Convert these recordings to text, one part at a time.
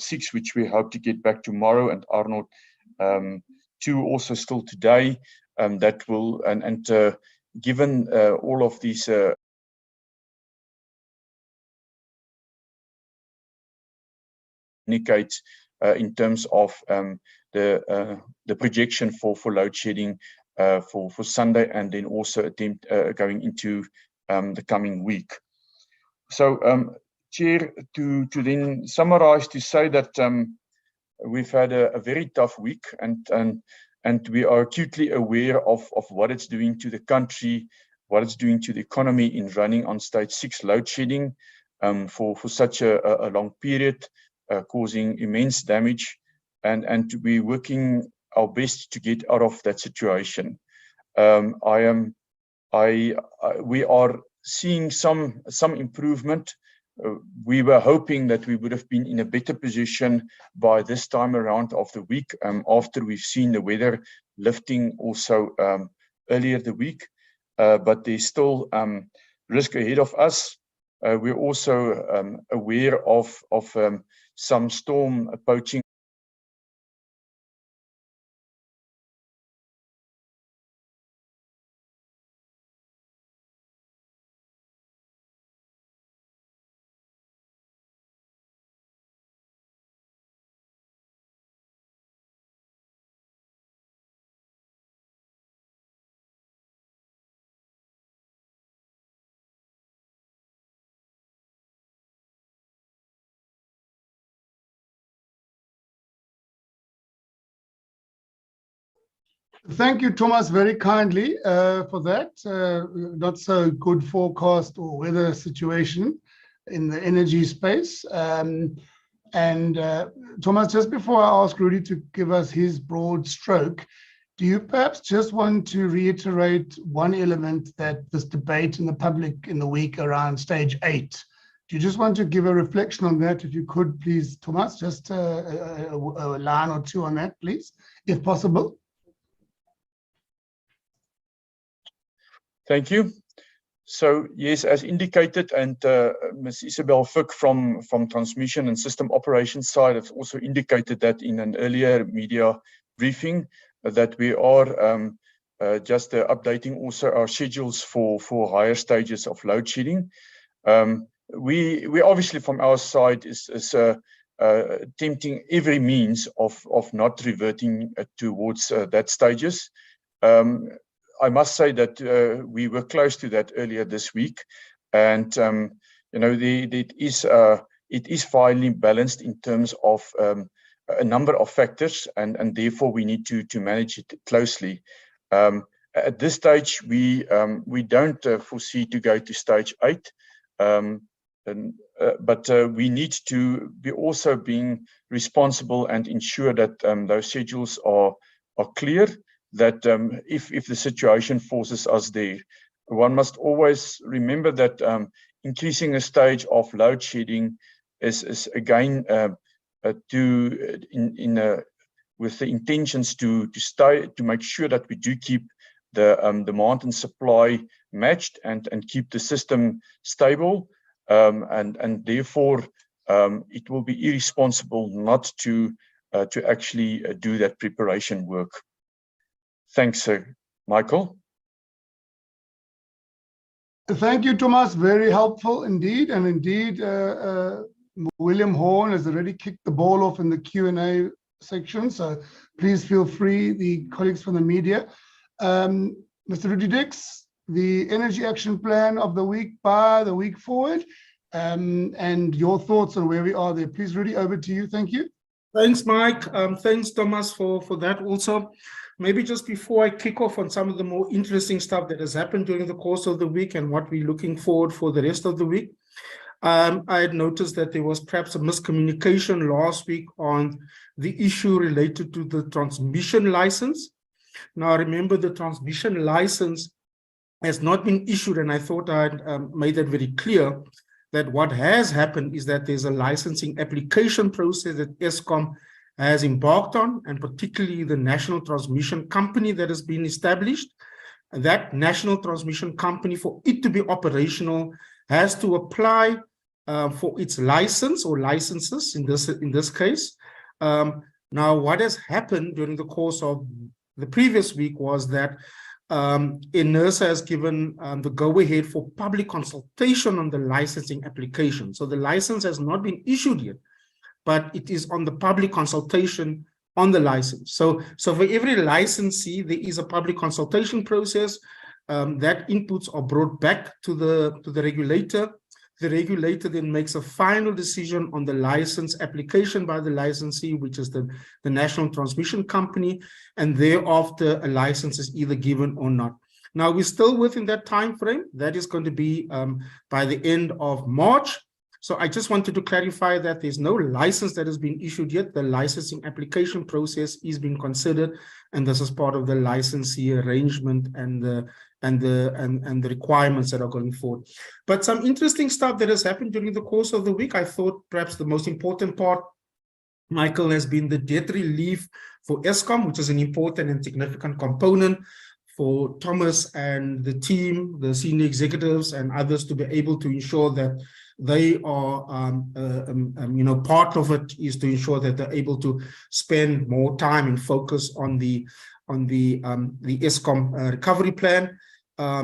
6, which we hope to get back tomorrow, and Arnold 2 also still today. That will, given all of these indicate in terms of the projection for load shedding for Sunday, and then also attempt going into the coming week. So, Chair, to then summarize, to say that we've had a very tough week, and we are acutely aware of what it's doing to the country, what it's doing to the economy in running on stage 6 load shedding for such a long period, causing immense damage, and we're working our best to get out of that situation. We are seeing some improvement. We were hoping that we would have been in a better position by this time around of the week, after we've seen the weather lifting also earlier the week, but there's still risk ahead of us. We're also aware of some storm approaching. Thank you, Thomas, very kindly for that. Not so good forecast or weather situation in the energy space. Thomas, just before I ask Rudy to give us his broad stroke, do you perhaps just want to reiterate one element that this debate in the public in the week around stage 8? Do you just want to give a reflection on that, if you could, please, Thomas? Just a line or two on that, please, if possible. Thank you. So yes, as indicated, and Ms. Isabel Fick from Transmission and System Operations side has also indicated that in an earlier media briefing, that we are just updating also our schedules for higher stages of load shedding. We obviously from our side is attempting every means of not reverting towards that stages. I must say that we were close to that earlier this week, and you know, it is finely balanced in terms of a number of factors, and therefore we need to manage it closely. At this stage, we don't foresee to go to stage 8, but we need to be also being responsible and ensure that those schedules are clear. That if the situation forces us there, one must always remember that increasing a stage of load shedding is again with the intentions to make sure that we do keep the demand and supply matched and keep the system stable, and therefore it will be irresponsible not to actually do that preparation work. Thanks, Michael. Thank you, Thomas. Very helpful indeed. And indeed, William Horn has already kicked the ball off in the Q&A section. So please feel free, the colleagues from the media. Mr. Rudy Dix, the energy action plan of the week by the week forward, and your thoughts on where we are there. Please, Rudy, over to you. Thank you. Thanks, Mike. Thanks, Thomas, for that also. Maybe just before I kick off on some of the more interesting stuff that has happened during the course of the week and what we're looking forward for the rest of the week, I had noticed that there was perhaps a miscommunication last week on the issue related to the transmission license. Now, remember, the transmission license has not been issued, and I thought I had made that very clear, that what has happened is that there's a licensing application process that Eskom has embarked on, and particularly the National Transmission Company that has been established. That National Transmission Company, for it to be operational, has to apply for its license or licenses in this case. Now, what has happened during the course of the previous week was that NERSA has given the go-ahead for public consultation on the licensing application. So the license has not been issued yet, but it is on the public consultation on the license. So for every licensee, there is a public consultation process that inputs are brought back to the regulator. The regulator then makes a final decision on the license application by the licensee, which is the National Transmission Company, and thereafter a license is either given or not. Now, we're still within that time frame. That is going to be by the end of March. So I just wanted to clarify that there's no license that has been issued yet. The licensing application process is being considered, and this is part of the licensee arrangement and the requirements that are going forward. But some interesting stuff that has happened during the course of the week. I thought perhaps the most important part, Michael, has been the debt relief for Eskom, which is an important and significant component for Thomas and the team, the senior executives and others, to be able to ensure that they are, part of it is to ensure that they're able to spend more time and focus on the Eskom recovery plan.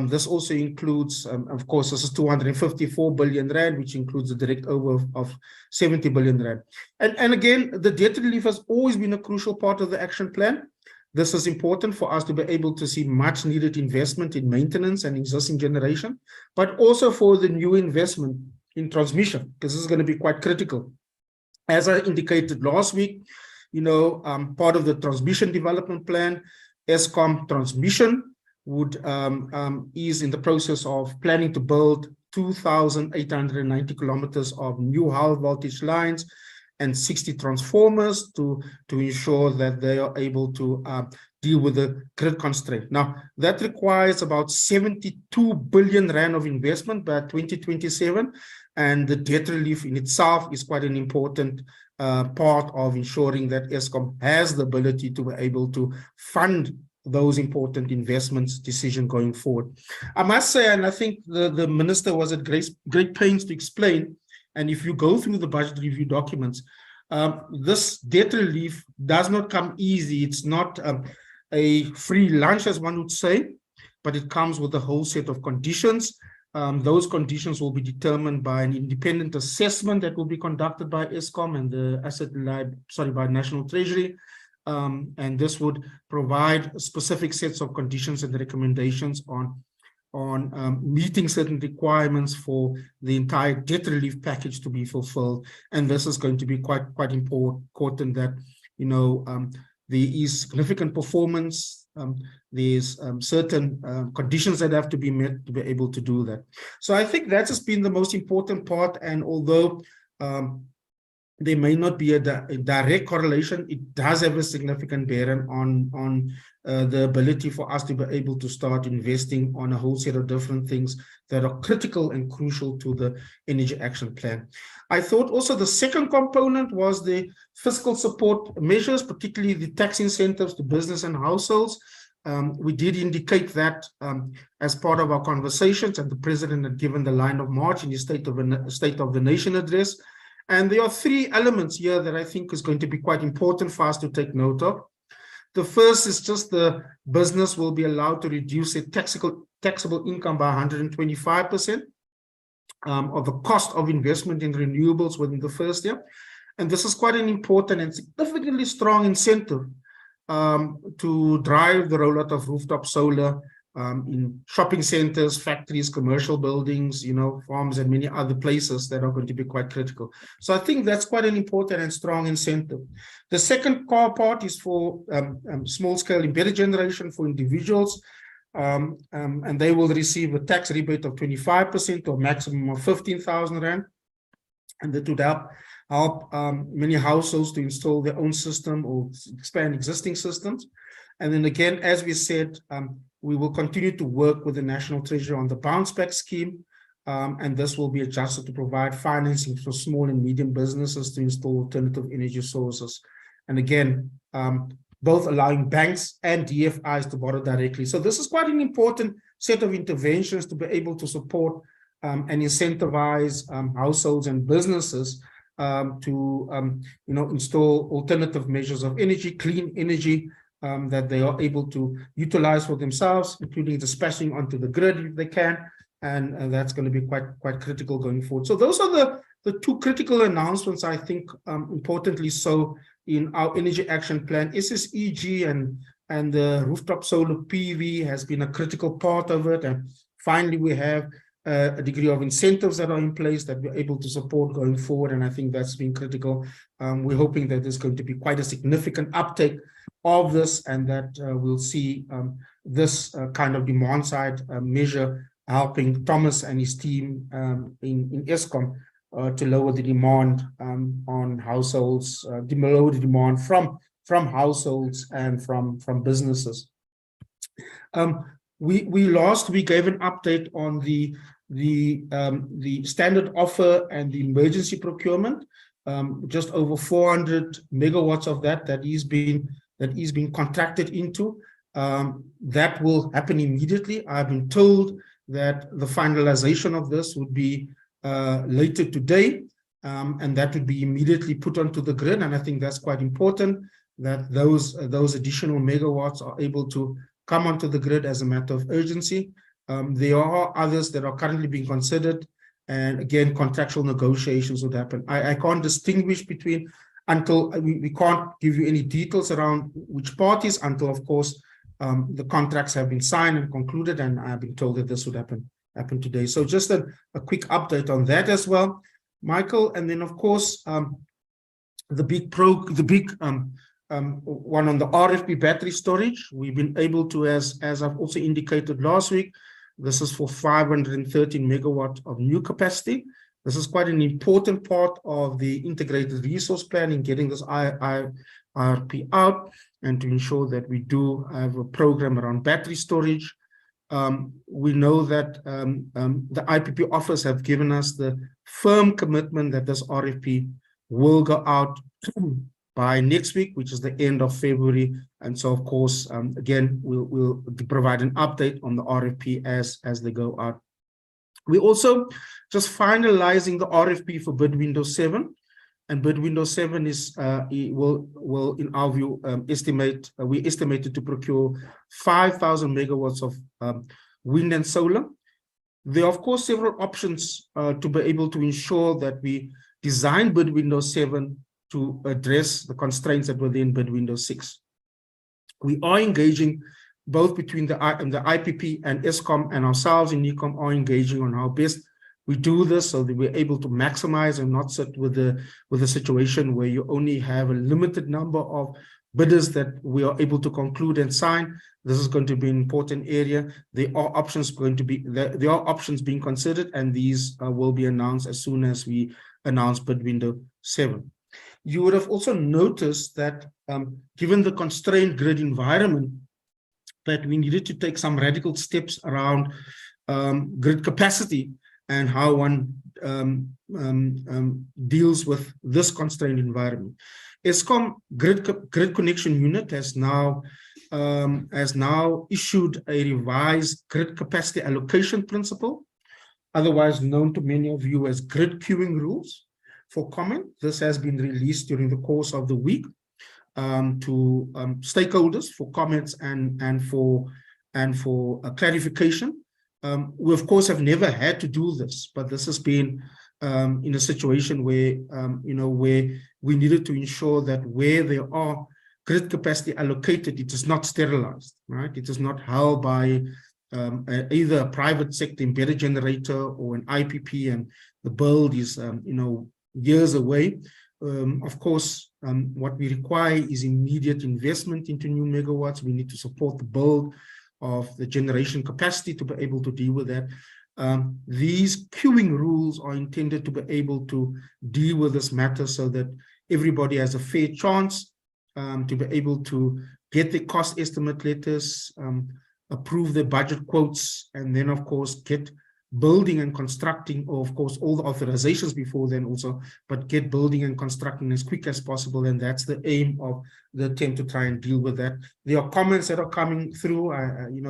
This also includes, of course, this is 254 billion rand, which includes a direct over of 70 billion rand. And again, the debt relief has always been a crucial part of the action plan. This is important for us to be able to see much needed investment in maintenance and existing generation, but also for the new investment in transmission, because this is going to be quite critical. As I indicated last week, part of the transmission development plan, Eskom Transmission is in the process of planning to build 2,890 kilometers of new high voltage lines and 60 transformers to ensure that they are able to deal with the grid constraint. Now, that requires about 72 billion rand of investment by 2027, and the debt relief in itself is quite an important part of ensuring that Eskom has the ability to be able to fund those important investments decision going forward. I must say, and I think the minister was at great pains to explain, and if you go through the budget review documents, this debt relief does not come easy. It's not a free lunch, as one would say, but it comes with a whole set of conditions. Those conditions will be determined by an independent assessment that will be conducted by Eskom and the by National Treasury. And this would provide specific sets of conditions and recommendations on meeting certain requirements for the entire debt relief package to be fulfilled. And this is going to be quite important that, there is significant performance. There's certain conditions that have to be met to be able to do that. So I think that has been the most important part. And although there may not be a direct correlation, it does have a significant bearing on the ability for us to be able to start investing on a whole set of different things that are critical and crucial to the energy action plan. I thought also the second component was the fiscal support measures, particularly the tax incentives to business and households. We did indicate that as part of our conversations, and the president had given the line of march in his State of the Nation address. And there are three elements here that I think is going to be quite important for us to take note of. The first is just the business will be allowed to reduce its taxable income by 125% of the cost of investment in renewables within the first year. And this is quite an important and significantly strong incentive to drive the rollout of rooftop solar in shopping centers, factories, commercial buildings, farms, and many other places that are going to be quite critical. So I think that's quite an important and strong incentive. The second core part is for small-scale embedded generation for individuals, and they will receive a tax rebate of 25% or maximum of 15,000 rand, and that would help many households to install their own system or expand existing systems. And then again, as we said, we will continue to work with the National Treasury on the bounce back scheme, and this will be adjusted to provide financing for small and medium businesses to install alternative energy sources. And again, both allowing banks and DFIs to borrow directly. So this is quite an important set of interventions to be able to support and incentivize households and businesses to install alternative measures of energy, clean energy, that they are able to utilize for themselves, including dispatching onto the grid if they can, and that's going to be quite critical going forward. So those are the two critical announcements, I think, importantly so, in our energy action plan. SSEG and the rooftop solar PV has been a critical part of it, and finally we have a degree of incentives that are in place that we're able to support going forward, and I think that's been critical. We're hoping that there's going to be quite a significant uptake of this, and that we'll see this kind of demand side measure helping Thomas and his team in Eskom to lower the demand on households, lower the demand from households and from businesses. We last week gave an update on the standard offer and the emergency procurement. Just over 400 megawatts of that is being contracted into. That will happen immediately. I've been told that the finalization of this would be later today, and that would be immediately put onto the grid. And I think that's quite important, that those additional megawatts are able to come onto the grid as a matter of urgency. There are others that are currently being considered, and again, contractual negotiations would happen. I can't distinguish between, until we can't give you any details around which parties, until of course the contracts have been signed and concluded, and I've been told that this would happen today. So just a quick update on that as well, Michael. And then of course the big one on the RFP battery storage. We've been able to, as I've also indicated last week, this is for 513 megawatt of new capacity. This is quite an important part of the integrated resource plan in getting this IRP out, and to ensure that we do have a program around battery storage. We know that the IPP office have given us the firm commitment that this RFP will go out by next week, which is the end of February. And so, of course, again, we'll provide an update on the RFP as they go out. We're also just finalizing the RFP for bid window 7. And bid window 7 is will in our view we estimated to procure 5,000 megawatts of wind and solar. There are of course several options to be able to ensure that we design bid window 7 to address the constraints that were in bid window 6. We are engaging both between the IPP and Eskom, and ourselves in NECOM are engaging on how best we do this, so that we're able to maximize and not sit with a situation where you only have a limited number of bidders that we are able to conclude and sign. This is going to be an important area. There are options being considered, and these will be announced as soon as we announce bid window 7. You would have also noticed that given the constrained grid environment, that we needed to take some radical steps around grid capacity and how one deals with this constrained environment. Eskom grid connection unit has now issued a revised grid capacity allocation principle, otherwise known to many of you as grid queuing rules, for comment. This has been released during the course of the week to stakeholders for comments and for clarification. We of course have never had to do this, but this has been in a situation where where we needed to ensure that where there are grid capacity allocated, it is not sterilized, right? It is not held by either a private sector embedded generator or an IPP, and the build is years away. Of course, what we require is immediate investment into new megawatts. We need to support the build of the generation capacity to be able to deal with that. These queuing rules are intended to be able to deal with this matter so that everybody has a fair chance to be able to get the cost estimate letters, approve the budget quotes, and then of course get building and constructing, or of course all the authorizations before then also, but get building and constructing as quick as possible. And that's the aim of the attempt to try and deal with that. There are comments that are coming through,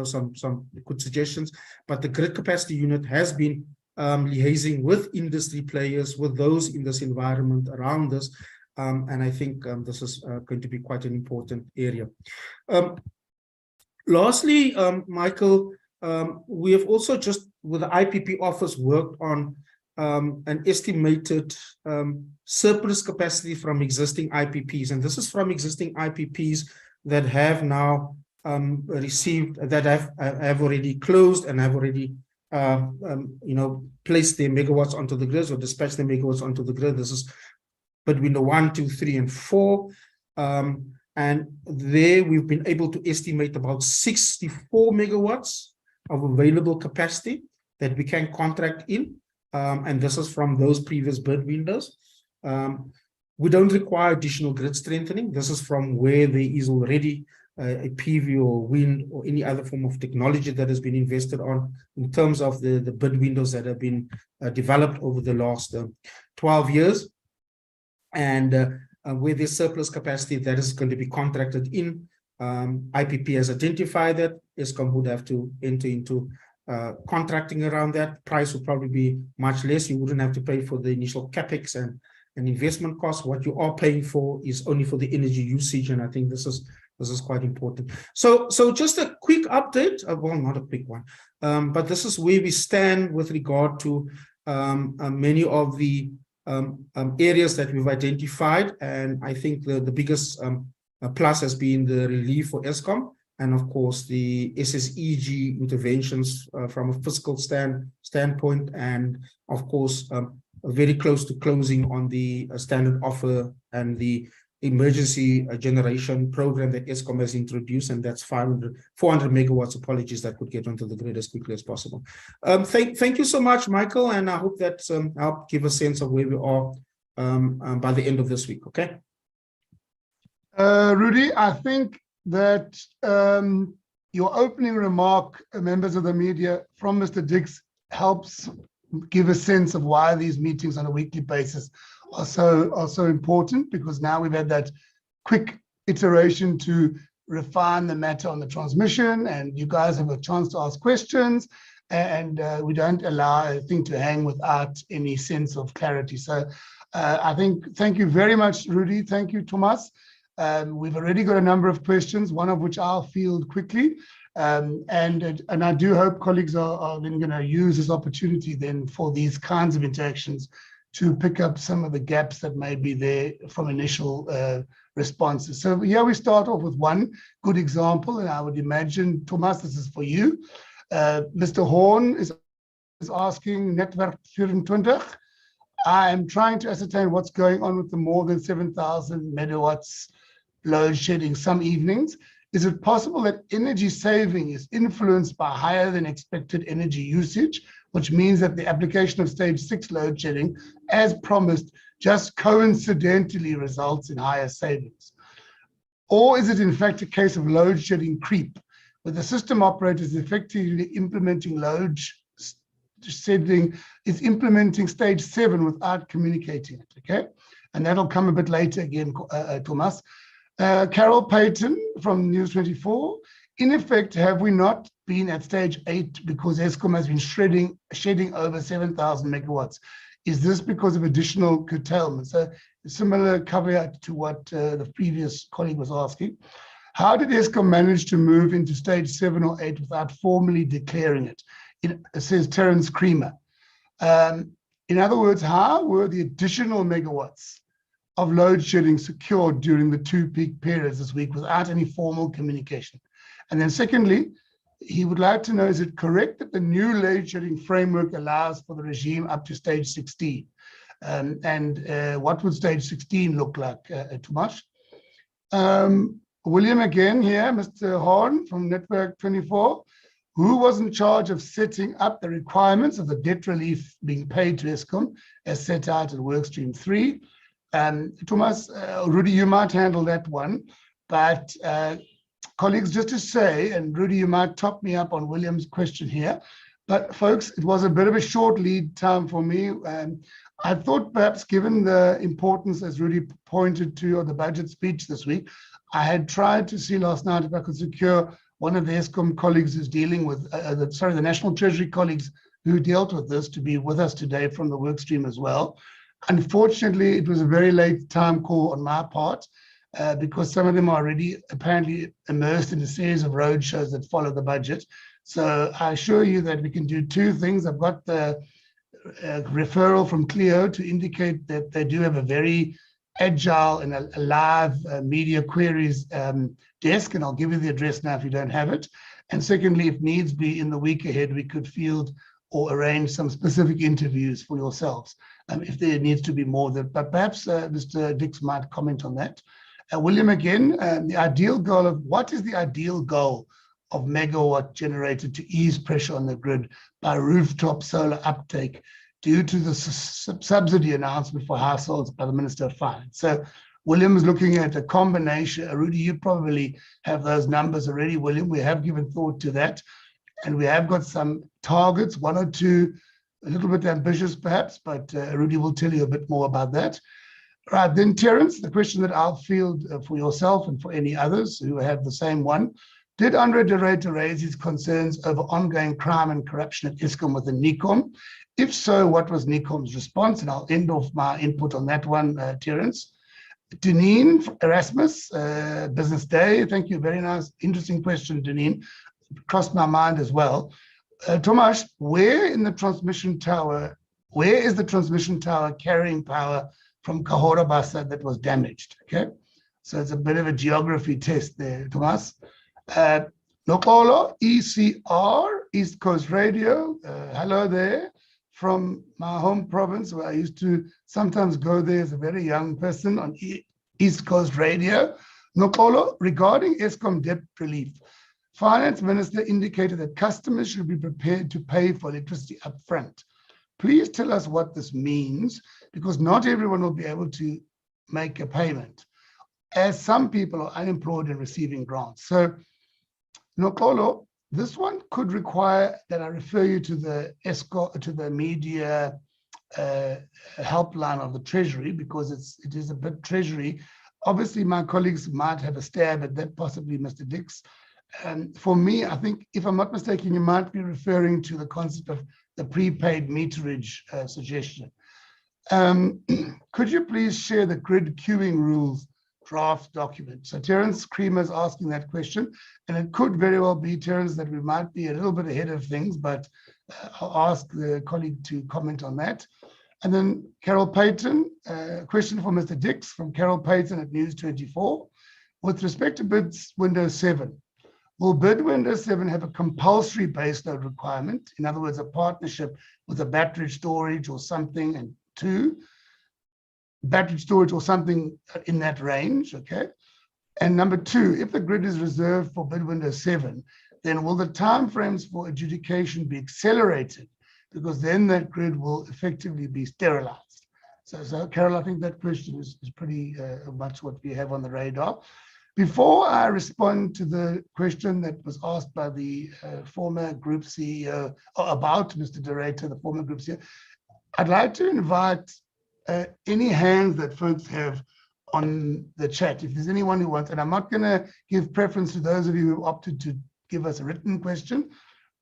some good suggestions, but the grid capacity unit has been liaising with industry players, with those in this environment around us. And I think this is going to be quite an important area. Lastly, Michael, we have also just with the IPP office worked on an estimated surplus capacity from existing IPPs. And this is from existing IPPs that have now received, that have already closed and have already placed their megawatts onto the grid or dispatched their megawatts onto the grid. This is between the 1, 2, 3, and 4. And there we've been able to estimate about 64 megawatts of available capacity that we can contract in. And this is from those previous bid windows. We don't require additional grid strengthening. This is from where there is already a PV or wind or any other form of technology that has been invested on in terms of the bid windows that have been developed over the last 12 years. And where there's surplus capacity that is going to be contracted in, IPP has identified that Eskom would have to enter into contracting around that. Price would probably be much less. You wouldn't have to pay for the initial capex and investment costs. What you are paying for is only for the energy usage, and I think this is quite important. So just a quick update. Well, not a quick one, but this is where we stand with regard to many of the areas that we've identified, and I think the biggest plus has been the relief for Eskom, and of course the SSEG interventions from a fiscal standpoint, and of course very close to closing on the standard offer and the emergency generation program that Eskom has introduced, and that's 400 megawatts, apologies, that could get onto the grid as quickly as possible. Thank you so much, Michael, and I hope that helped give a sense of where we are by the end of this week, okay? Rudy, I think that your opening remark, members of the media, from Mr. Dix helps give a sense of why these meetings on a weekly basis are so important, because now we've had that quick iteration to refine the matter on the transmission, and you guys have a chance to ask questions, and we don't allow a thing to hang without any sense of clarity. So I think, thank you very much, Rudy. Thank you, Thomas. We've already got a number of questions, one of which I'll field quickly. And I do hope colleagues are then going to use this opportunity then for these kinds of interactions to pick up some of the gaps that may be there from initial responses. So here we start off with one good example, and I would imagine, Thomas, this is for you. Mr. Horn is asking, Netwerk 24, I am trying to ascertain what's going on with the more than 7,000 megawatts load shedding some evenings. Is it possible that energy saving is influenced by higher than expected energy usage, which means that the application of stage 6 load shedding, as promised, just coincidentally results in higher savings? Or is it in fact a case of load shedding creep, where the system operator is effectively implementing load shedding, is implementing stage 7 without communicating it, okay? And that'll come a bit later again, Thomas. Carol Payton from News 24, in effect, have we not been at stage 8 because Eskom has been shedding over 7,000 megawatts? Is this because of additional curtailment? So a similar caveat to what the previous colleague was asking. How did Eskom manage to move into stage 7 or 8 without formally declaring it? It says Terence Creamer. In other words, how were the additional megawatts of load shedding secured during the 2 peak periods this week without any formal communication? And then secondly, he would like to know, is it correct that the new load shedding framework allows for the regime up to stage 16? And what would stage 16 look like, Tomas? William again here, Mr. Horn from Network 24. Who was in charge of setting up the requirements of the debt relief being paid to Eskom as set out in Workstream 3? Thomas, Rudy, you might handle that one, but colleagues, just to say, and Rudy, you might top me up on William's question here, but folks, it was a bit of a short lead time for me. I thought perhaps given the importance, as Rudy pointed to, of the budget speech this week, I had tried to see last night if I could secure one of the Eskom colleagues who's dealing with, the National Treasury colleagues who dealt with this to be with us today from the work stream as well. Unfortunately, it was a very late time call on my part because some of them are already apparently immersed in a series of roadshows that follow the budget. So I assure you that we can do two things. I've got the referral from Clio to indicate that they do have a very agile and a live media queries desk, and I'll give you the address now if you don't have it. And secondly, if needs be in the week ahead, we could field or arrange some specific interviews for yourselves if there needs to be more. But perhaps Mr. Dix might comment on that. William, again, the ideal goal of what is the ideal goal of megawatt generated to ease pressure on the grid by rooftop solar uptake due to the subsidy announcement for households by the Minister of Finance. So William is looking at a combination. Rudy, you probably have those numbers already, William. We have given thought to that. And we have got some targets, one or two, a little bit ambitious perhaps, but Rudy will tell you a bit more about that. Right, then Terence, the question that I'll field for yourself and for any others who have the same one. Did Andre de Ruyter raise his concerns over ongoing crime and corruption at Eskom with the NECOM? If so, what was NECOM's response? And I'll end off my input on that one, Terence. Deneen Erasmus, Business Day. Thank you. Very nice, interesting question, Deneen. Crossed my mind as well. Tomasz, where is the transmission tower carrying power from Kahora Bassa that was damaged? Okay, so it's a bit of a geography test there, Tomasz. Nokolo, ECR, East Coast Radio. Hello there from my home province where I used to sometimes go there as a very young person on East Coast Radio. Nokolo, regarding Eskom debt relief, Finance Minister indicated that customers should be prepared to pay for electricity upfront. Please tell us what this means, because not everyone will be able to make a payment, as some people are unemployed and receiving grants. So, Nokolo, this one could require that I refer you to the media helpline of the Treasury, because it is a bit Treasury. Obviously, my colleagues might have a stab at that, possibly Mr. Dix. For me, I think, if I'm not mistaken, you might be referring to the concept of the prepaid meterage suggestion. Could you please share the grid queuing rules draft document? So Terence Creamer is asking that question, and it could very well be, Terence, that we might be a little bit ahead of things, but I'll ask the colleague to comment on that. And then Carol Payton, question for Mr. Dix from Carol Payton at News 24. With respect to bids Windows 7, will bid Windows 7 have a compulsory baseload requirement? In other words, a partnership with a battery storage or something, and two, battery storage or something in that range, okay? And number two, if the grid is reserved for bid Windows 7, then will the timeframes for adjudication be accelerated? Because then that grid will effectively be sterilized. So Carol, I think that question is pretty much what we have on the radar. Before I respond to the question that was asked by the former group CEO, or about Mr. de Ruyter, the former group CEO, I'd like to invite any hands that folks have on the chat. If there's anyone who wants, and I'm not going to give preference to those of you who opted to give us a written question,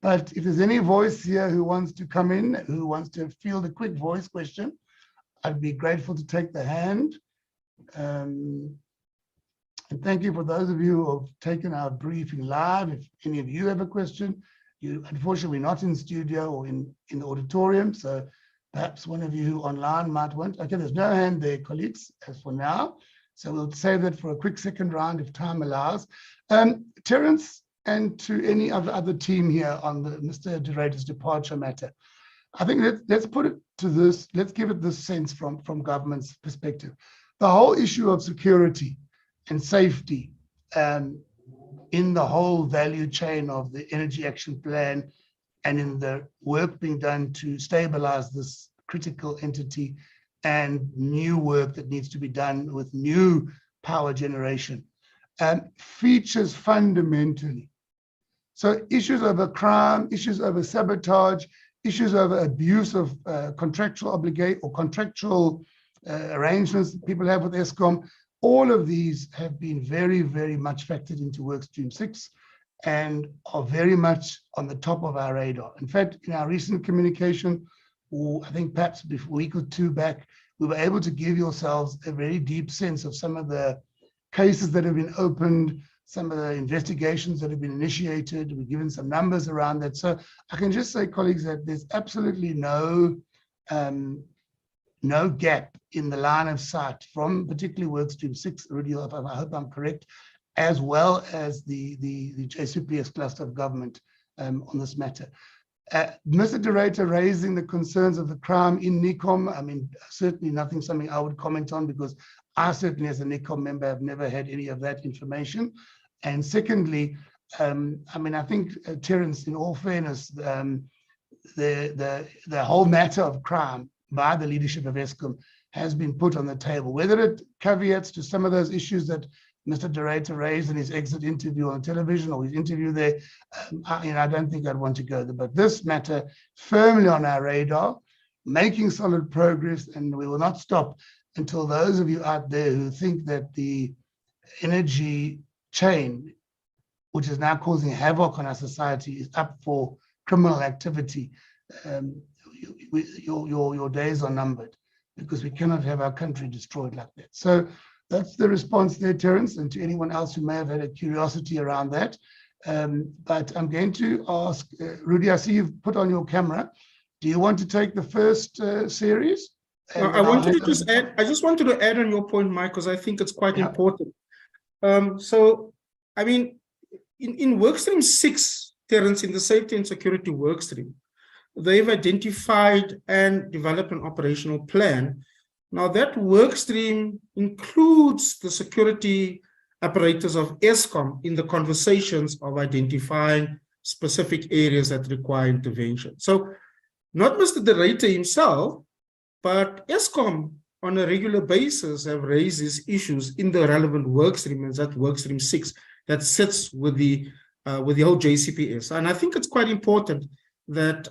but if there's any voice here who wants to come in, who wants to field a quick voice question, I'd be grateful to take the hand. And thank you for those of you who have taken our briefing live. If any of you have a question, you unfortunately not in studio or in the auditorium, so perhaps one of you online might want. Okay, there's no hand there, colleagues, as for now. So we'll save that for a quick second round if time allows. Terence, and to any other team here on the Mr. de Ruyter's departure matter, I think let's put it to this, let's give it this sense from government's perspective. The whole issue of security and safety in the whole value chain of the Energy Action Plan and in the work being done to stabilize this critical entity and new work that needs to be done with new power generation features fundamentally. So issues over crime, issues over sabotage, issues over abuse of contractual obligation or contractual arrangements that people have with Eskom, all of these have been very, very much factored into Workstream 6. and are very much on the top of our radar. In fact, in our recent communication, or I think perhaps a week or two back, we were able to give yourselves a very deep sense of some of the cases that have been opened, some of the investigations that have been initiated. We've given some numbers around that. So I can just say, colleagues, that there's absolutely no gap in the line of sight from particularly workstream 6, Rudy, I hope I'm correct, as well as the JCPS cluster of government on this matter. Mr. Director raising the concerns of the crime in NICOM, I mean, certainly something I would comment on, because I certainly as a NICOM member have never had any of that information. And secondly, I mean, I think, Terence, in all fairness, the whole matter of crime by the leadership of Eskom has been put on the table, whether it caveats to some of those issues that Mr. Director raised in his exit interview on television or his interview there. I don't think I'd want to go there, but this matter firmly on our radar, making solid progress, and we will not stop until those of you out there who think that the energy chain, which is now causing havoc on our society, is up for criminal activity. Your days are numbered, because we cannot have our country destroyed like that. So that's the response there, Terence, and to anyone else who may have had a curiosity around that. But I'm going to ask, Rudy, I see you've put on your camera. Do you want to take the first series? I wanted to just add, I just wanted to add on your point, Mike, because I think it's quite important. So, I mean, in workstream 6, Terence, in the safety and security workstream, they've identified and developed an operational plan. Now, that work stream includes the security apparatus of Eskom in the conversations of identifying specific areas that require intervention. So, not Mr. Director himself, but Eskom on a regular basis have raised these issues in the relevant work stream, and that work stream 6 that sits with the whole JCPS. And I think it's quite important that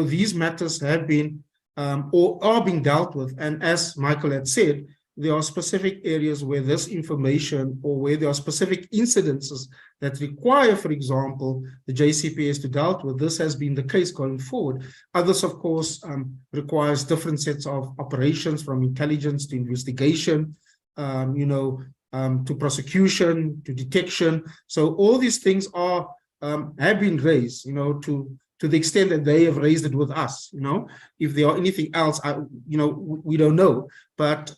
these matters have been or are being dealt with. And as Michael had said, there are specific areas where this information, or where there are specific incidences that require, for example, the JCPS to deal with. This has been the case going forward. Others, of course, requires different sets of operations, from intelligence to investigation, to prosecution, to detection. So all these things are have been raised, to the extent that they have raised it with us. If there are anything else, we don't know. But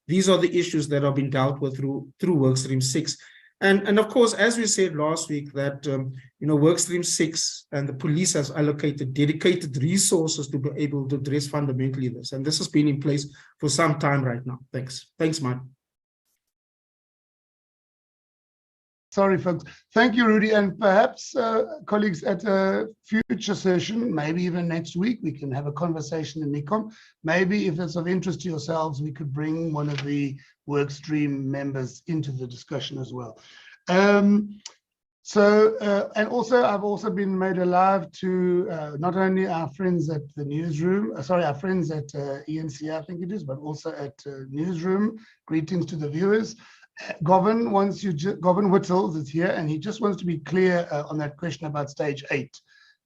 these are the issues that have been dealt with through workstream 6. And of course, as we said last week, that workstream 6 and the police has allocated dedicated resources to be able to address fundamentally this. And this has been in place for some time right now. Thanks, Mike. Sorry, folks. Thank you, Rudy. And perhaps, colleagues, at a future session, maybe even next week, we can have a conversation in NICOM. Maybe if it's of interest to yourselves, we could bring one of the workstream members into the discussion as well. And also, I've also been made alive to not only our friends at the newsroom, our friends at ENC, I think it is, but also at newsroom. Greetings to the viewers. Govan Whittles is here, and he just wants to be clear on that question about stage 8.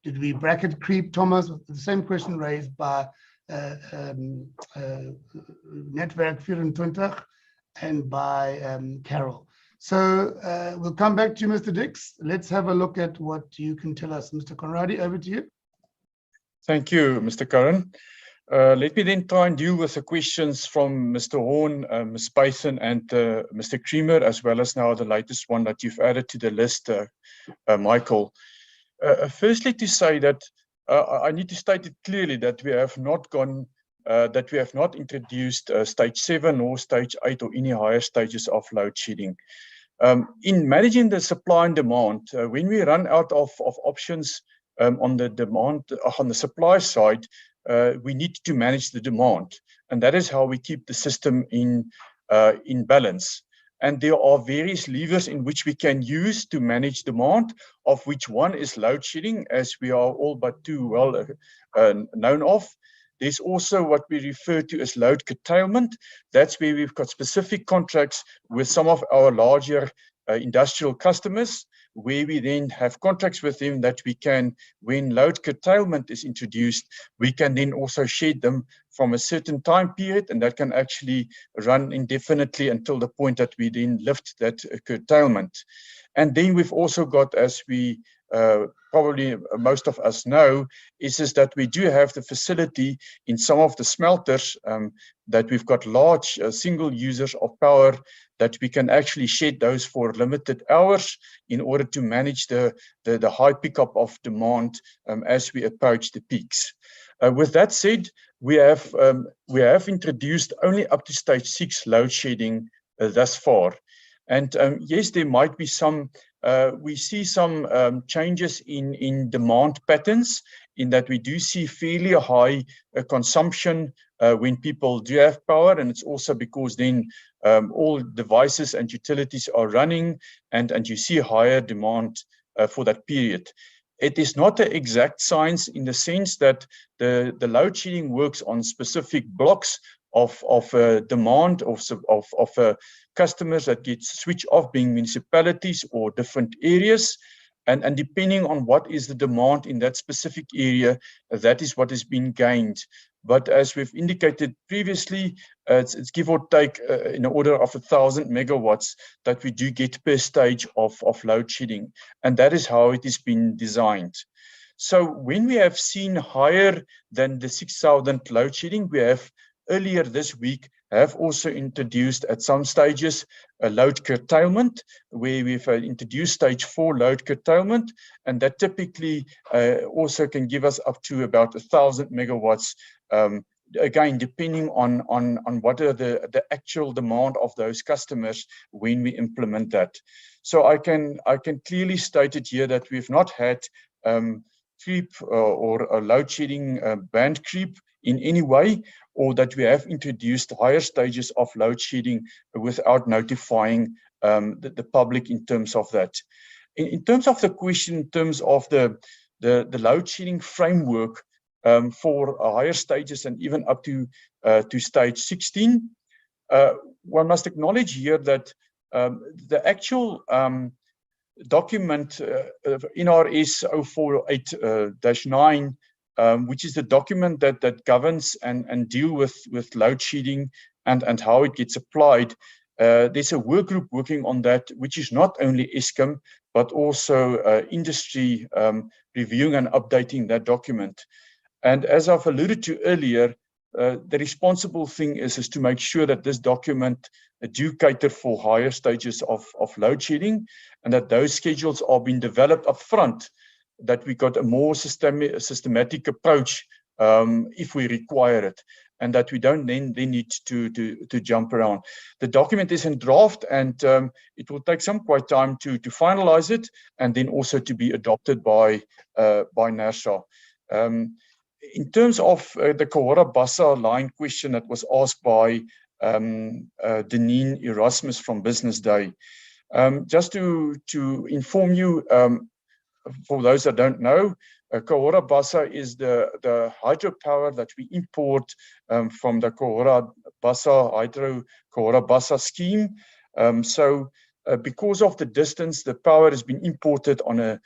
Did we bracket creep, Thomas? The same question raised by Netwerk 24 and by Carol. So we'll come back to you, Mr. Dix. Let's have a look at what you can tell us. Mr. Conradi, over to you. Thank you, Mr. Curran. Let me then try and deal with the questions from Mr. Horn, Ms. Python, and Mr. Creamer, as well as now the latest one that you've added to the list, Michael. Firstly, to say that I need to state it clearly that we have not introduced stage 7 or stage 8 or any higher stages of load shedding. In managing the supply and demand, when we run out of options on the supply side, we need to manage the demand, and that is how we keep the system in balance. And there are various levers in which we can use to manage demand, of which one is load shedding, as we are all but too well known of. There's also what we refer to as load curtailment. That's where we've got specific contracts with some of our larger industrial customers, where we then have contracts with them that we can, when load curtailment is introduced, we can then also shed them from a certain time period, and that can actually run indefinitely until the point that we then lift that curtailment. And then we've also got, as we probably most of us know, is that we do have the facility in some of the smelters that we've got large single users of power that we can actually shed those for limited hours in order to manage the high pickup of demand as we approach the peaks. With that said, we have introduced only up to stage 6 load shedding thus far. And yes, there might be some, we see some changes in demand patterns, in that we do see fairly high consumption when people do have power, and it's also because then all devices and utilities are running, and you see higher demand for that period. It is not an exact science in the sense that the load shedding works on specific blocks of demand of customers that get switched off, being municipalities or different areas. And depending on what is the demand in that specific area, that is what is being gained. But as we've indicated previously, it's give or take in the order of 1,000 megawatts that we do get per stage of load shedding. And that is how it has been designed. So when we have seen higher than the 6,000 load shedding, we have earlier this week have also introduced at some stages a load curtailment, where we've introduced stage 4 load curtailment, and that typically also can give us up to about 1,000 megawatts, again depending on what are the actual demand of those customers when we implement that. So I can clearly state it here that we've not had creep or a load shedding band creep in any way, or that we have introduced higher stages of load shedding without notifying the public in terms of that. In terms of the question, in terms of the load shedding framework for higher stages and even up to stage 16, one must acknowledge here that the actual document NRS 048-9, which is the document that governs and deal with load shedding and how it gets applied. There's a work group working on that, which is not only Eskom, but also industry reviewing and updating that document. And as I've alluded to earlier, the responsible thing is to make sure that this document do cater for higher stages of load shedding, and that those schedules are being developed up front, that we got a more systematic approach if we require it, and that we don't then need to jump around. The document is in draft, and it will take some quite time to finalize it, and then also to be adopted by NERSA. In terms of the Kahora Bassa line question that was asked by Deneen Erasmus from Business Day, just to inform you, for those that don't know, Kahora Bassa is the hydropower that we import from the Kahora Bassa scheme. So because of the distance, the power has been imported on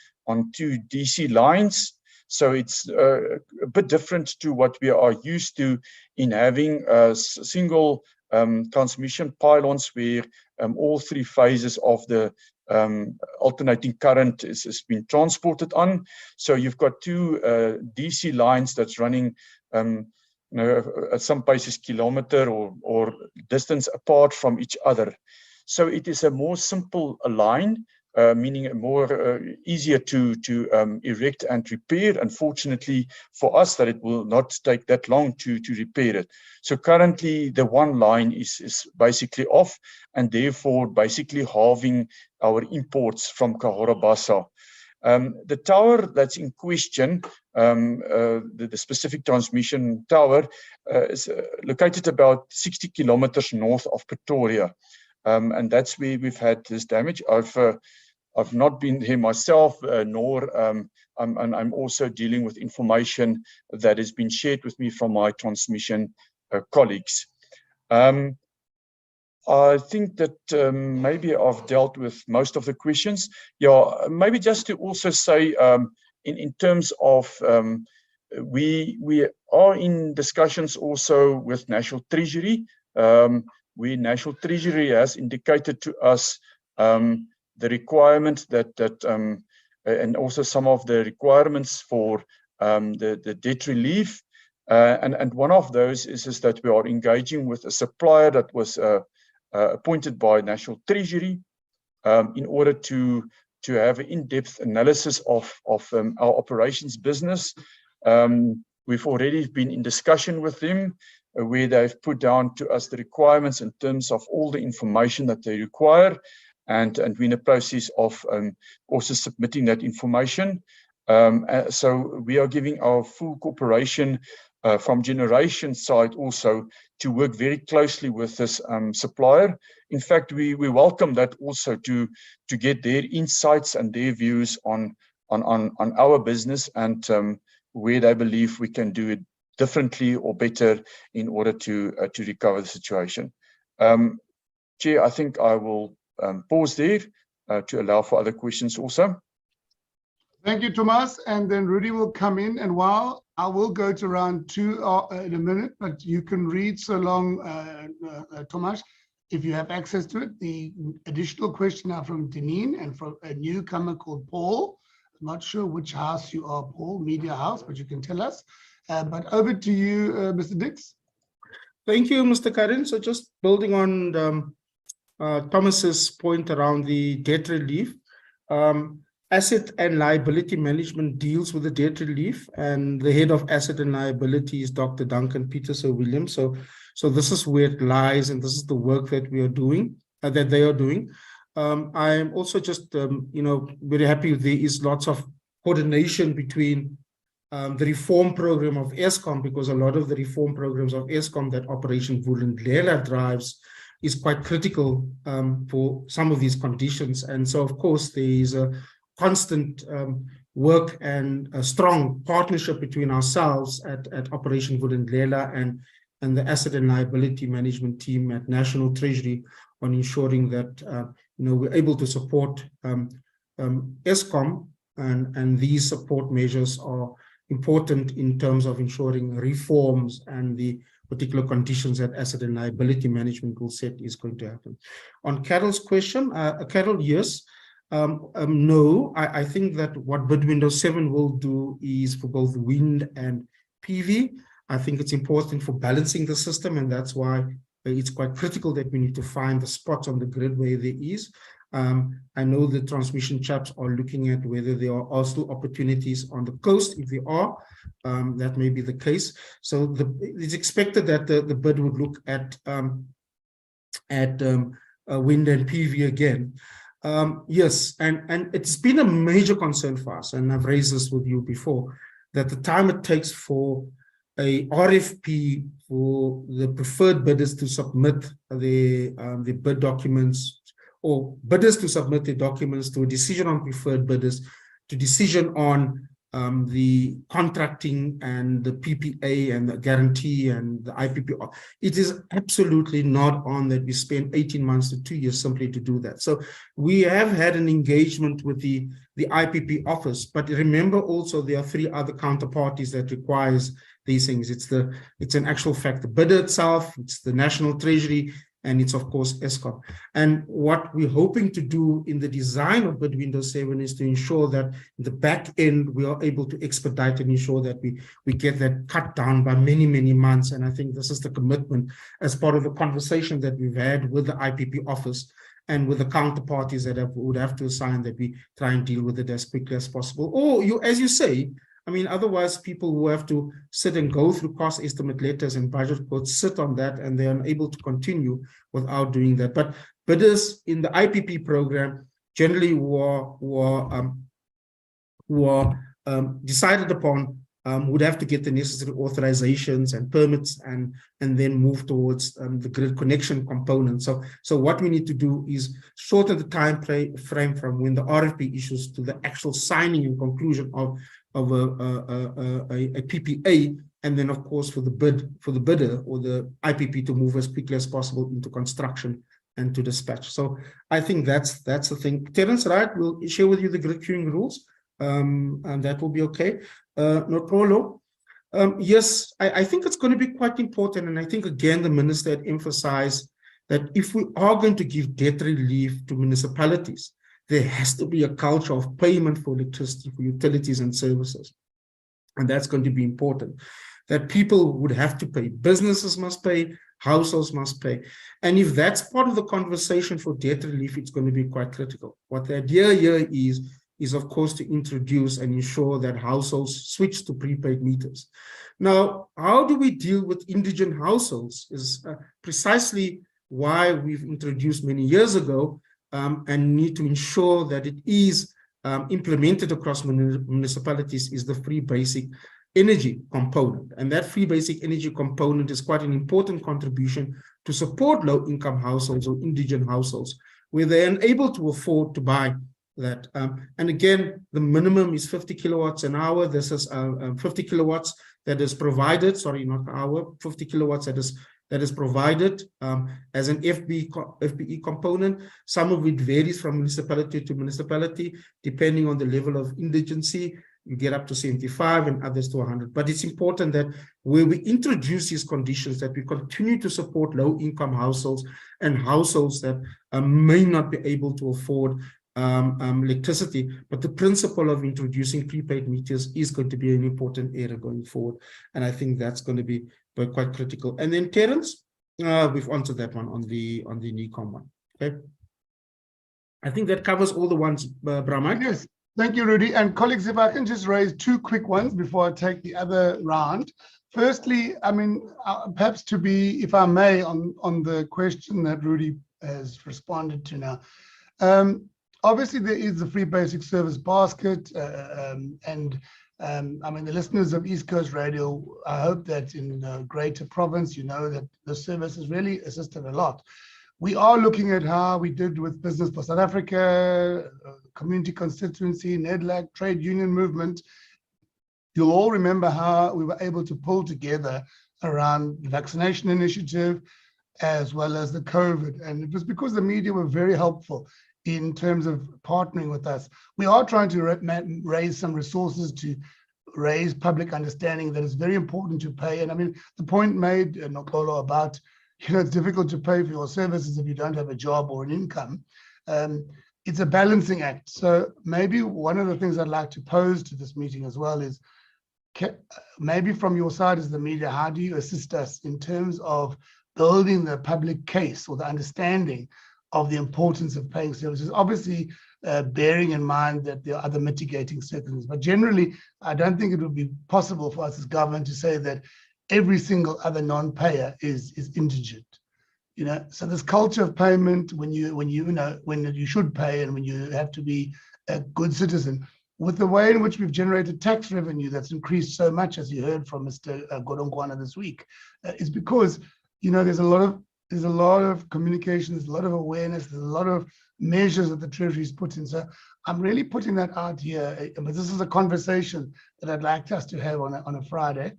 2 DC lines. So it's a bit different to what we are used to in having single transmission pylons where all 3 phases of the alternating current is being transported on. So you've got 2 DC lines that's running at some places kilometer or distance apart from each other. So it is a more simple line, meaning more easier to erect and repair. Unfortunately for us, that it will not take that long to repair it. So currently the 1 line is basically off, and therefore basically halving our imports from Kahora Bassa. The tower that's in question, the specific transmission tower, is located about 60 kilometers north of Pretoria. And that's where we've had this damage. I've not been here myself, nor I'm also dealing with information that has been shared with me from my transmission colleagues. I think that maybe I've dealt with most of the questions. Yeah, maybe just to also say, in terms of we are in discussions also with National Treasury. National Treasury has indicated to us the requirement that and also some of the requirements for the debt relief. And one of those is that we are engaging with a supplier that was appointed by National Treasury in order to have an in-depth analysis of our operations business. We've already been in discussion with them where they've put down to us the requirements in terms of all the information that they require, and we're in the process of also submitting that information. So we are giving our full cooperation from generation side also to work very closely with this supplier. In fact, we welcome that also to get their insights and their views on our business and where they believe we can do it differently or better in order to recover the situation. Chair, I think I will pause there to allow for other questions also. Thank you, Thomas. And then Rudy will come in. And while I will go to round 2 in a minute, but you can read so long, Thomas, if you have access to it. The additional question now from Deneen and from a newcomer called Paul. I'm not sure which house you are, Paul, Media House, but you can tell us. But over to you, Mr. Dix. Thank you, Mr. Karin. So just building on Thomas's point around the debt relief, asset and liability management deals with the debt relief, and the head of asset and liability is Dr. Duncan Peterson-Williams. So this is where it lies, and this is the work that we are doing, that they are doing. I am also just, very happy there is lots of coordination between the reform program of Eskom, because a lot of the reform programs of Eskom that Operation Vulindlela drives is quite critical for some of these conditions. And so, of course, there is a constant work and a strong partnership between ourselves at Operation Vulindlela and the asset and liability management team at National Treasury on ensuring that we're able to support Eskom, and these support measures are important in terms of ensuring reforms and the particular conditions that asset and liability management will set is going to happen. On Carol's question, Carol, yes. No, I think that what bid window 7 will do is for both wind and PV. I think it's important for balancing the system, and that's why it's quite critical that we need to find the spots on the grid where there is. I know the transmission chaps are looking at whether there are also opportunities on the coast. If there are, that may be the case. So it's expected that the bid would look at wind and PV again. Yes, and it's been a major concern for us, and I've raised this with you before, that the time it takes for a RFP for the preferred bidders to submit the bid documents, or bidders to submit the documents to a decision on preferred bidders, to decision on the contracting and the PPA and the guarantee and the IPP. It is absolutely not on that we spend 18 months to 2 years simply to do that. So we have had an engagement with the IPP office, but remember also there are 3 other counterparties that requires these things. It's an actual fact, the bidder itself, it's the National Treasury, and it's of course Eskom. And what we're hoping to do in the design of bid window 7 is to ensure that in the back end we are able to expedite and ensure that we get that cut down by many, many months. And I think this is the commitment as part of the conversation that we've had with the IPP office and with the counterparties that would have to assign, that we try and deal with it as quickly as possible. Or as you say, I mean, otherwise people who have to sit and go through cost estimate letters and budget quotes sit on that, and they're unable to continue without doing that. But bidders in the IPP program generally who are decided upon would have to get the necessary authorizations and permits and then move towards the grid connection component. So what we need to do is shorten the time frame from when the RFP issues to the actual signing and conclusion of a PPA, and then of course for the bidder or the IPP to move as quickly as possible into construction and to dispatch. So I think that's the thing. Terence, right? We'll share with you the grid queuing rules, and that will be okay. Notolo. Yes, I think it's going to be quite important, and I think again the minister had emphasized that if we are going to give debt relief to municipalities, there has to be a culture of payment for electricity, for utilities and services. And that's going to be important, that people would have to pay, businesses must pay, households must pay. And if that's part of the conversation for debt relief, it's going to be quite critical. What the idea here is of course to introduce and ensure that households switch to prepaid meters. Now, how do we deal with indigent households is precisely why we've introduced many years ago and need to ensure that it is implemented across municipalities is the free basic energy component. And that free basic energy component is quite an important contribution to support low-income households or indigent households where they're unable to afford to buy that. And again, the minimum is 50 kilowatts an hour. This is 50 kilowatts that is provided, sorry, not hour, 50 kilowatts that is provided as an FBE component. Some of it varies from municipality to municipality, depending on the level of indigency. You get up to 75 and others to 100. But it's important that where we introduce these conditions, that we continue to support low-income households and households that may not be able to afford electricity. But the principle of introducing prepaid meters is going to be an important area going forward. And I think that's going to be quite critical. And then Terence, we've answered that one on the NECOM one. Okay. I think that covers all the ones, Brahma. Yes. Thank you, Rudy. And colleagues, if I can just raise two quick ones before I take the other round. Firstly, I mean, perhaps to be, if I may, on the question that Rudy has responded to now. Obviously, there is the free basic service basket. I mean, the listeners of East Coast Radio, I hope that in the greater province, you know that the service has really assisted a lot. We are looking at how we did with Business for South Africa, Community Constituency, NEDLAC, Trade Union Movement. You'll all remember how we were able to pull together around the vaccination initiative as well as the COVID. And it was because the media were very helpful in terms of partnering with us. We are trying to raise some resources to raise public understanding that it's very important to pay. And I mean, the point made, Nokolo, about it's difficult to pay for your services if you don't have a job or an income. It's a balancing act. So maybe one of the things I'd like to pose to this meeting as well is, maybe from your side as the media, how do you assist us in terms of building the public case or the understanding of the importance of paying services? Obviously, bearing in mind that there are other mitigating circumstances. But generally, I don't think it would be possible for us as government to say that every single other non-payer is indigent, So this culture of payment, when you should pay and when you have to be a good citizen, with the way in which we've generated tax revenue that's increased so much, as you heard from Mr. Godongwana this week, is because there's a lot of communication, there's a lot of awareness, there's a lot of measures that the Treasury's put in. So I'm really putting that out here, but this is a conversation that I'd like us to have on a Friday.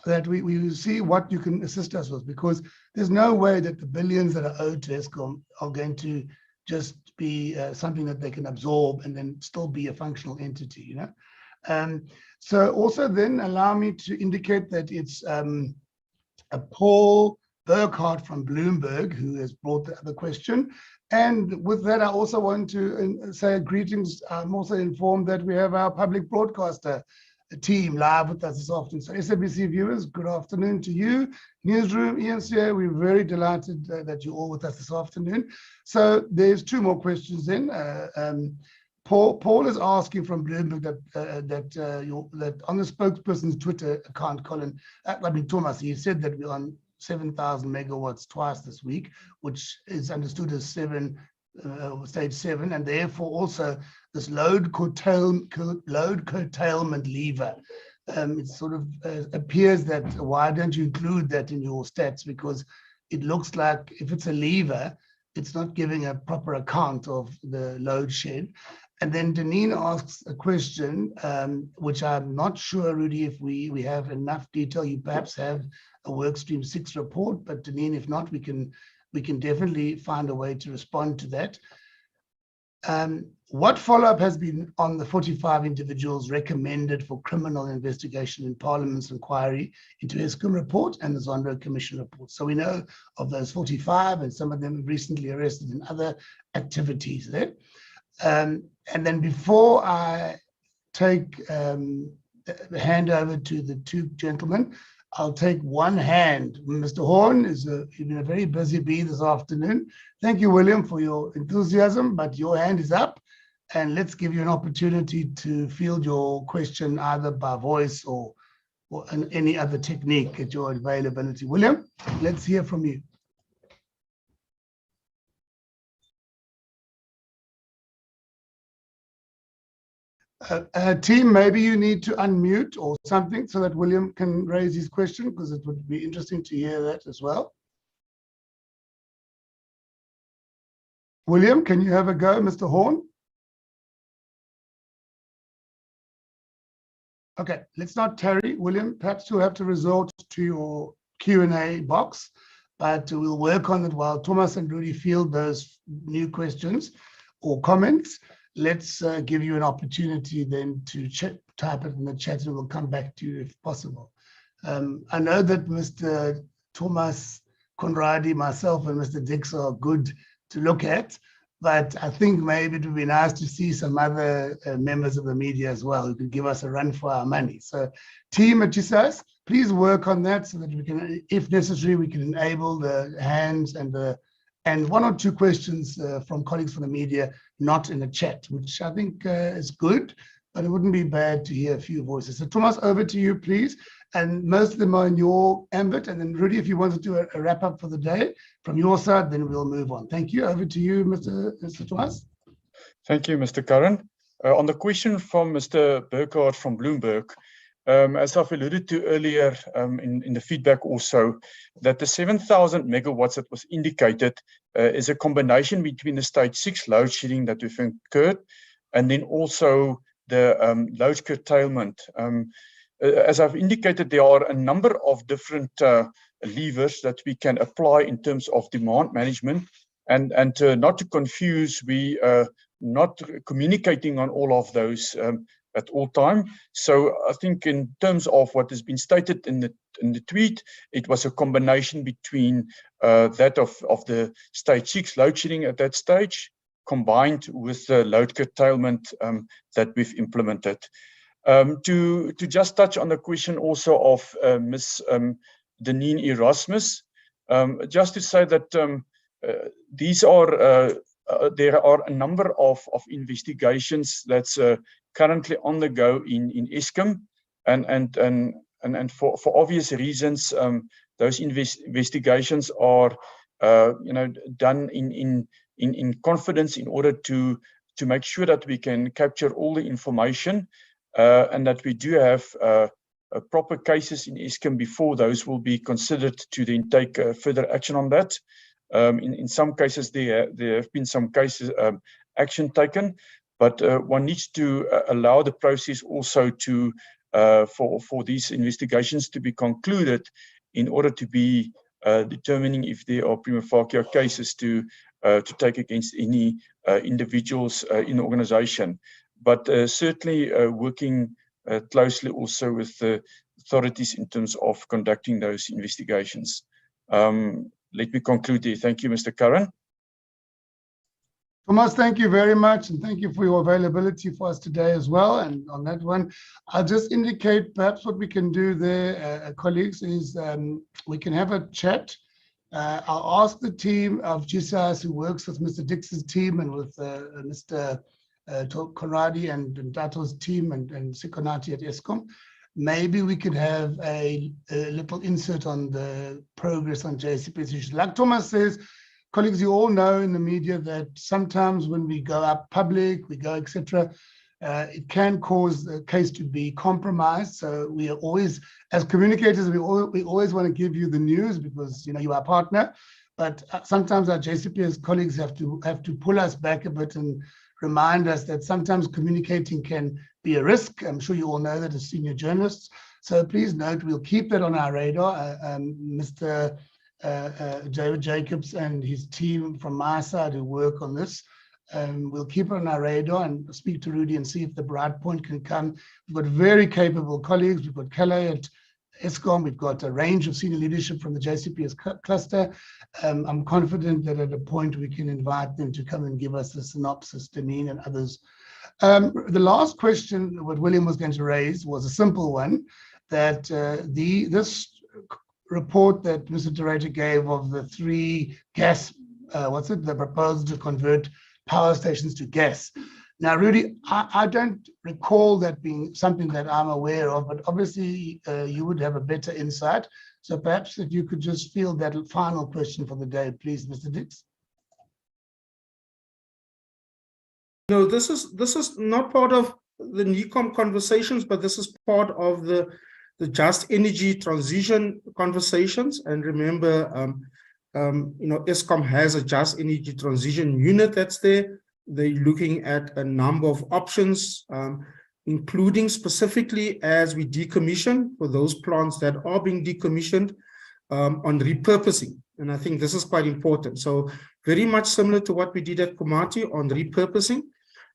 That we see what you can assist us with, because there's no way that the billions that are owed to Eskom are going to just be something that they can absorb and then still be a functional entity, So also then allow me to indicate that it's a Paul Burkhardt from Bloomberg who has brought the other question. And with that, I also want to say greetings. I'm also informed that we have our public broadcaster team live with us this afternoon. So SABC viewers, good afternoon to you. Newsroom, ENCA, we're very delighted that you're all with us this afternoon. So there's two more questions then. Paul is asking from Bloomberg that on the spokesperson's Twitter account, Thomas, he said that we're on 7,000 megawatts twice this week, which is understood as stage 7, and therefore also this load curtailment lever. It sort of appears that why don't you include that in your stats, because it looks like if it's a lever, it's not giving a proper account of the load shed. And then Deneen asks a question, which I'm not sure, Rudy, if we have enough detail. You perhaps have a Workstream 6 report, but Deneen, if not, we can we can definitely find a way to respond to that. What follow-up has been on the 45 individuals recommended for criminal investigation in Parliament's inquiry into Eskom report and the Zondo Commission report? So we know of those 45, and some of them recently arrested in other activities there. And then before I take the hand over to the two gentlemen, I'll take one hand. Mr. Horn you've been a very busy bee this afternoon. Thank you, William, for your enthusiasm, but your hand is up, and let's give you an opportunity to field your question either by voice or any other technique at your availability. William, let's hear from you. Team, maybe you need to unmute or something so that William can raise his question, because it would be interesting to hear that as well. William, can you have a go, Mr. Horn? Okay, let's not tarry. William, perhaps you'll have to resort to your Q&A box, but we'll work on it while Thomas and Rudy field those new questions or comments. Let's give you an opportunity then to type it in the chat, and we'll come back to you if possible. I know that Mr. Thomas, Conradi, myself, and Mr. Dix are good to look at, but I think maybe it would be nice to see some other members of the media as well who could give us a run for our money. So team at GSAS, please work on that so that we can, if necessary, we can enable the hands and one or two questions from colleagues from the media, not in the chat, which I think is good, but it wouldn't be bad to hear a few voices. So Thomas, over to you, please. And most of them are in your ambit. And then Rudy, if you want to do a wrap up for the day from your side, then we'll move on. Thank you. Over to you, Mr. Thomas. Thank you, Mr. Curran. On the question from Mr. Burkhardt from Bloomberg, as I've alluded to earlier in the feedback also, that the 7,000 megawatts that was indicated is a combination between the stage 6 load shedding that we've incurred and then also the load curtailment. As I've indicated, there are a number of different levers that we can apply in terms of demand management, and not to confuse, we are not communicating on all of those at all time. So I think in terms of what has been stated in the tweet, it was a combination between that of the stage 6 load shedding at that stage, combined with the load curtailment that we've implemented. To just touch on the question also of Ms. Deneen Erasmus, just to say that these are there are a number of investigations that's currently on the go in Eskom, and for obvious reasons, those investigations are done in confidence in order to make sure that we can capture all the information and that we do have proper cases in Eskom before those will be considered to then take further action on that. In some cases, there have been some cases action taken, but one needs to allow the process also to for these investigations to be concluded in order to be determining if there are prima facie cases to take against any individuals in the organization. But certainly working closely also with the authorities in terms of conducting those investigations. Let me conclude there. Thank you, Mr. Curran. Thomas, thank you very much, and thank you for your availability for us today as well. And on that one, I'll just indicate perhaps what we can do there, colleagues, is we can have a chat. I'll ask the team of GSAS who works with Mr. Dix's team and with Mr. Conradi and Dato's team and Sikonati at Eskom. Maybe we could have a little insert on the progress on JSE's issues. Like Thomas says, colleagues, you all know in the media that sometimes when we go up public, we go, etc., it can cause the case to be compromised. So we are always, as communicators, we always want to give you the news because you are our partner. But sometimes our JCPS colleagues have to pull us back a bit and remind us that sometimes communicating can be a risk. I'm sure you all know that as senior journalists. So please note, we'll keep that on our radar. Mr. David Jacobs and his team from my side who work on this. We'll keep it on our radar and speak to Rudy and see if the bright point can come. We've got very capable colleagues. We've got Calais at Eskom. We've got a range of senior leadership from the JCPS cluster. I'm confident that at a point we can invite them to come and give us a synopsis, Deneen and others. The last question what William was going to raise was a simple one, that this report that Mr. Director gave of the 3 gas, the proposal to convert power stations to gas. Now, Rudy, I don't recall that being something that I'm aware of, but obviously you would have a better insight. So perhaps if you could just field that final question for the day, please, Mr. Dix. No, this is not part of the NECOM conversations, but this is part of the just energy transition conversations. And remember, Eskom has a just energy transition unit that's there. They're looking at a number of options, including specifically as we decommission for those plants that are being decommissioned on repurposing. And I think this is quite important. So very much similar to what we did at Komati on repurposing.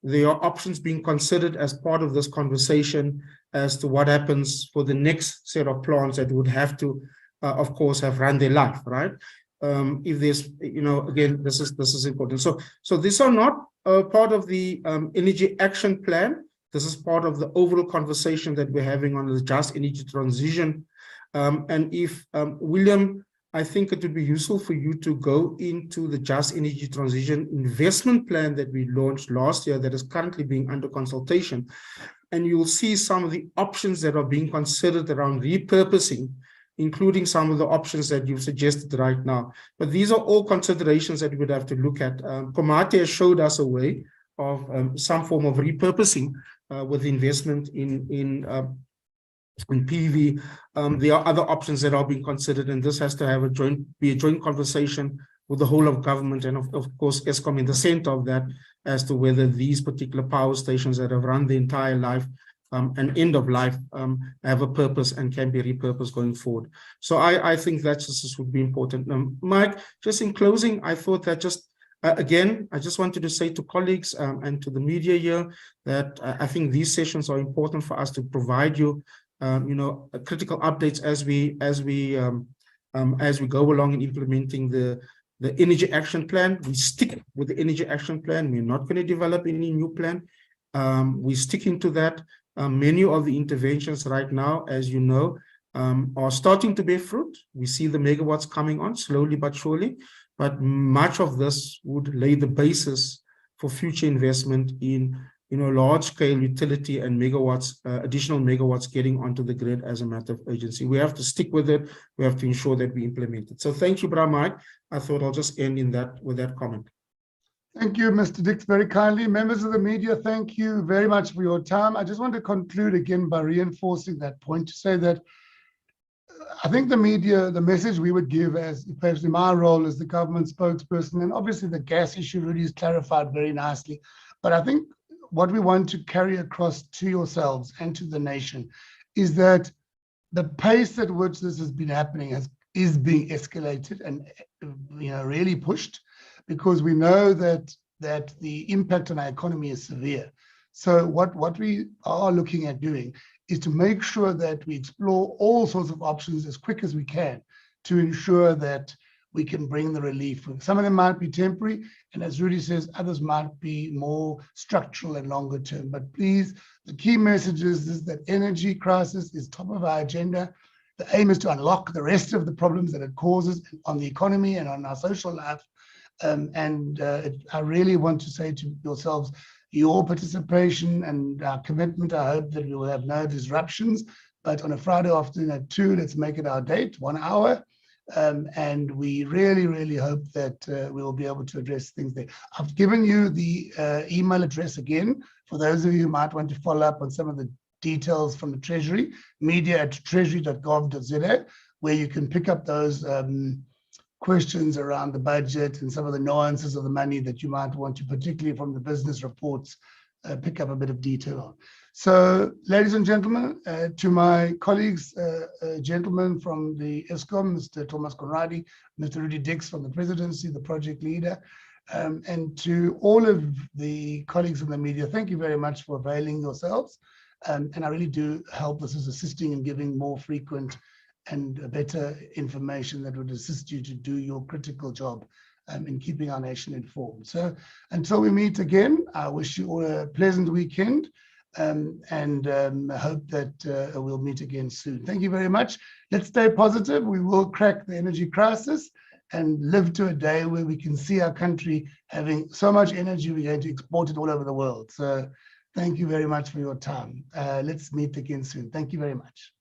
There are options being considered as part of this conversation as to what happens for the next set of plants that would have to, of course, have run their life, right? If there's, again, this is important. So these are not part of the energy action plan. This is part of the overall conversation that we're having on the just energy transition. And if William, I think it would be useful for you to go into the just energy transition investment plan that we launched last year that is currently being under consultation. And you'll see some of the options that are being considered around repurposing, including some of the options that you've suggested right now. But these are all considerations that we would have to look at. Komati has showed us a way of some form of repurposing with investment in PV. There are other options that are being considered, and this has to have be a joint conversation with the whole of government and of course Eskom in the center of that, as to whether these particular power stations that have run the entire life and end of life have a purpose and can be repurposed going forward. So I think that just would be important. Mike, just in closing, I thought that again, I just wanted to say to colleagues and to the media here that I think these sessions are important for us to provide you, critical updates as we go along in implementing the energy action plan. We stick with the energy action plan. We're not going to develop any new plan. We're sticking to that. Many of the interventions right now, as you know, are starting to bear fruit. We see the megawatts coming on slowly but surely, but much of this would lay the basis for future investment in large-scale utility and megawatts, additional megawatts getting onto the grid as a matter of urgency. We have to stick with it. We have to ensure that we implement it. So thank you, Bra Mike. I thought I'll just end with that comment. Thank you, Mr. Dix, very kindly. Members of the media, thank you very much for your time. I just want to conclude again by reinforcing that point to say that I think the media, the message we would give as especially my role as the government spokesperson, and obviously the gas issue really is clarified very nicely. But I think what we want to carry across to yourselves and to the nation is that the pace at which this has been happening is being escalated and really pushed, because we know that the impact on our economy is severe. So what we are looking at doing is to make sure that we explore all sorts of options as quick as we can to ensure that we can bring the relief. Some of them might be temporary, and as Rudy says, others might be more structural and longer term. But please, the key message is that energy crisis is top of our agenda. The aim is to unlock the rest of the problems that it causes on the economy and on our social life. I really want to say to yourselves, your participation and our commitment, I hope that we will have no disruptions, but on a Friday afternoon at 2, let's make it our date, 1 hour. And we really, really hope that we will be able to address things there. I've given you the email address again, for those of you who might want to follow up on some of the details from the Treasury, media@treasury.gov.za, where you can pick up those questions around the budget and some of the nuances of the money that you might want to, particularly from the business reports, pick up a bit of detail on. So, ladies and gentlemen, to my colleagues, gentlemen from the ESCOM, Mr. Thomas Conradi, Mr. Rudy Dix from the presidency, the project leader, and to all of the colleagues in the media, thank you very much for availing yourselves. And I really do hope this is assisting in giving more frequent and better information that would assist you to do your critical job in keeping our nation informed. So until we meet again, I wish you all a pleasant weekend. And hope that we'll meet again soon. Thank you very much. Let's stay positive. We will crack the energy crisis and live to a day where we can see our country having so much energy, we're going to export it all over the world. So thank you very much for your time. Let's meet again soon. Thank you very much.